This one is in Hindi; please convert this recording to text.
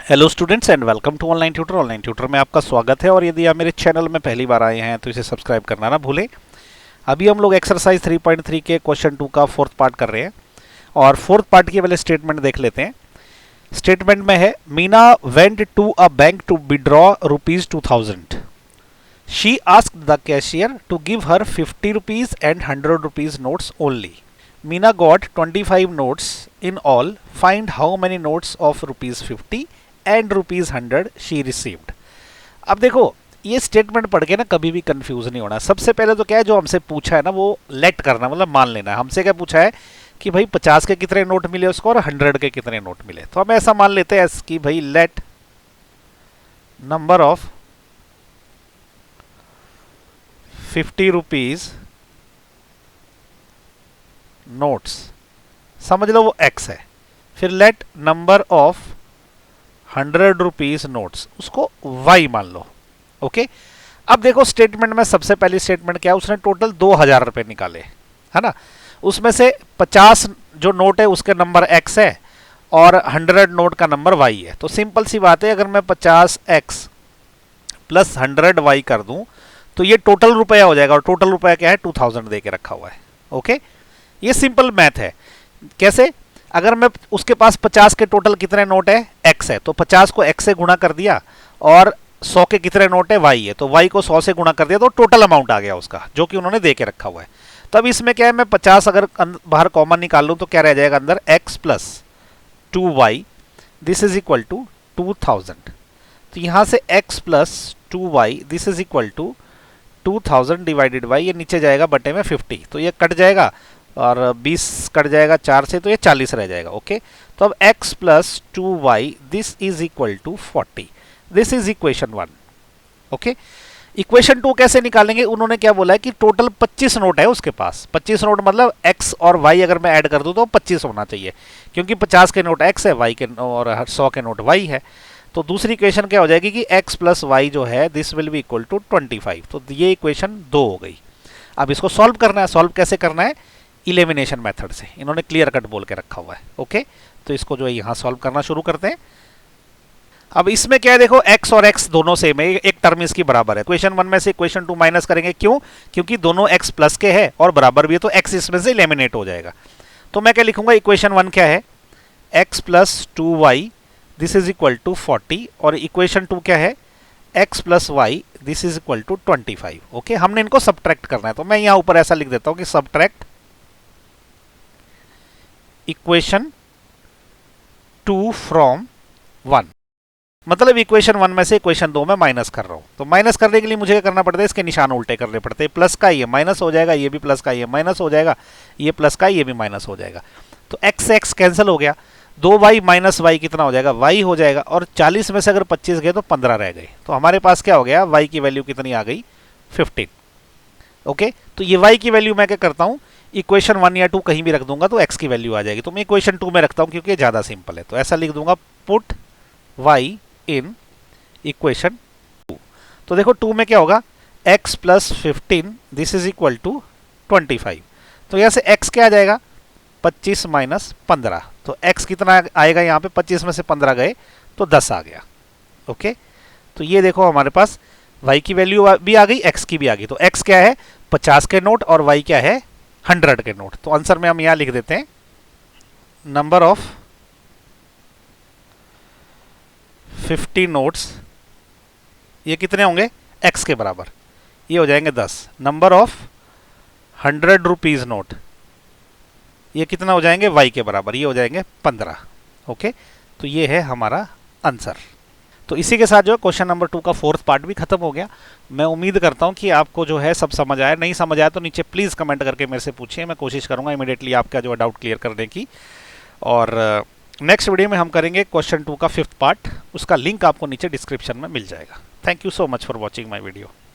Hello students and welcome to online tutor. Online tutor में आपका स्वागत है और यदि आप मेरे चैनल में पहली बार आए हैं तो इसे सब्सक्राइब करना ना भूलें। अभी हम लोग एक्सरसाइज 3.3 के क्वेश्चन 2 का फोर्थ पार्ट कर रहे हैं और फोर्थ पार्ट की पहले स्टेटमेंट देख लेते हैं। स्टेटमेंट में है Meena went to a bank to withdraw ₹2000। She asked the cashier to give her 50 rupees and 100 rupees notes only. Meena got 25 notes in all. Find how many notes of ₹50 and ₹100 she received. अब देखो ये स्टेटमेंट पढ़ के ना कभी भी कंफ्यूज नहीं होना। सबसे पहले तो क्या है, जो हमसे पूछा है ना वो लेट करना, मतलब मान लेना है। हमसे क्या पूछा है कि भाई 50 के कितने नोट मिले उसको और 100 के कितने नोट मिले। तो हम ऐसा मान लेते हैं कि भाई let number of 50 rupees notes, समझ लो वो x है। फिर let number of 100 rupees notes, उसको y मान लो। ओके, अब देखो स्टेटमेंट में सबसे पहली स्टेटमेंट क्या है, उसने टोटल 2000 रुपए निकाले, है ना। उसमें से 50 जो नोट है उसके नंबर x है और 100 नोट का नंबर y है। तो सिंपल सी बात है, अगर मैं 50x प्लस 100y कर दूं तो ये टोटल रुपया हो जाएगा और टोटल रुपया क्या है 2000 दे के रखा हुआ है। ओके, ये सिंपल मैथ है। कैसे, अगर मैं उसके पास 50 के टोटल कितने नोट है x है, तो 50 को x से गुणा कर दिया और 100 के कितने नोट है y है, तो y को 100 से गुणा कर दिया तो टोटल अमाउंट आ गया उसका, जो कि उन्होंने दे के रखा हुआ है। तब इसमें क्या है, मैं 50 अगर बाहर कॉमन निकाल लूं तो क्या रह जाएगा अंदर, x plus 2y this is equal to 2000। तो यहां से x plus 2y this is equal to 2000 divided by, ये नीचे जाएगा बटे में 50, तो ये कट जाएगा और 20 कट जाएगा 4 से, तो ये 40 रह जाएगा। ओके, तो अब x plus 2y this is equal to 40। This is equation 1। Okay, equation 2 कैसे निकालेंगे, उन्होंने क्या बोला है कि टोटल 25 नोट है उसके पास। 25 नोट मतलब x और y अगर मैं ऐड कर दूं तो 25 होना चाहिए, क्योंकि 50 के नोट x है, y के और 100 के नोट y है। तो दूसरी इक्वेशन क्या हो जाएगी कि x प्लस वाई जो है this will be equal to 25। तो ये इक्वेशन 2 हो गई। अब इसको सॉल्व करना है। सॉल्व कैसे करना है, इलिमिनेशन मेथड से। इन्होंने क्लियर कट बोल के रखा हुआ है। ओके, तो इसको जो है यहाँ सॉल्व करना शुरू करते हैं। अब इसमें क्या है, देखो x और x दोनों सेम है, एक टर्म इसकी बराबर है। इक्वेशन 1 में से इक्वेशन 2 माइनस करेंगे, क्यों, क्योंकि दोनों x प्लस के है और बराबर भी है, तो x इसमें से एलिमिनेट हो जाएगा। तो मैं क्या लिखूंगा, इक्वेशन 1 क्या है, x plus 2y this is equal to 40 और इक्वेशन 2 क्या है, x plus y this is equal to 25। Okay, हमने इनको सब्ट्रैक्ट करना है, तो मैं यहां ऊपर ऐसा लिख देता हूं कि सब्ट्रैक्ट इक्वेशन 2 फ्रॉम 1। मतलब इक्वेशन 1 में से इक्वेशन 2 में माइनस कर रहा हूं। तो माइनस करने के लिए मुझे क्या करना पड़ता है, इसके निशान उल्टे करने पड़ते हैं। प्लस का ये माइनस हो जाएगा, ये भी प्लस का ये माइनस हो जाएगा, ये प्लस का ये भी माइनस हो जाएगा। तो x से x कैंसिल हो गया, 2y माइनस वाई कितना हो जाएगा, y हो जाएगा, और 40 में से अगर 25 गए तो 15 रह गए। तो हमारे पास क्या हो गया, y की वैल्यू कितनी आ गई, 15। ओके, तो ये y की वैल्यू मैं क्या करता हूं, इक्वेशन 1 या 2 कहीं भी रख दूंगा तो x की वैल्यू आ जाएगी। तो मैं इक्वेशन 2 में रखता हूं क्योंकि ये ज्यादा सिंपल है। तो ऐसा लिख दूंगा, पुट y इन इक्वेशन 2। तो देखो 2 में क्या होगा, x plus 15 this is equal to 25। तो यहां से x क्या आ जाएगा, 25 माइनस 15। तो x कितना आएगा, यहाँ पे 25 में से 15 गए तो 10 आ गया। ओके, तो ये देखो हमारे पास y की वैल्यू भी आ गई, x की भी आ गई। तो x क्या है, 50 के नोट, और y क्या है, 100 के नोट। तो आंसर में हम यहाँ लिख देते हैं, नंबर ऑफ 50 नोट्स, ये कितने होंगे, x के बराबर, ये हो जाएंगे 10। नंबर ऑफ 100 rupees नोट, ये कितना हो जाएंगे, y के बराबर, ये हो जाएंगे 15। ओके, तो ये है हमारा आंसर। तो इसी के साथ जो है क्वेश्चन नंबर 2 का फोर्थ पार्ट भी खत्म हो गया। मैं उम्मीद करता हूं कि आपको जो है सब समझ आया। नहीं समझ आया तो नीचे प्लीज़ कमेंट करके मेरे से पूछिए, मैं कोशिश करूंगा इमीडिएटली आपका जो है डाउट क्लियर करने की। और नेक्स्ट वीडियो में हम करेंगे क्वेश्चन 2 का 5th पार्ट, उसका लिंक आपको नीचे डिस्क्रिप्शन में मिल जाएगा। Thank you so much for watching my video.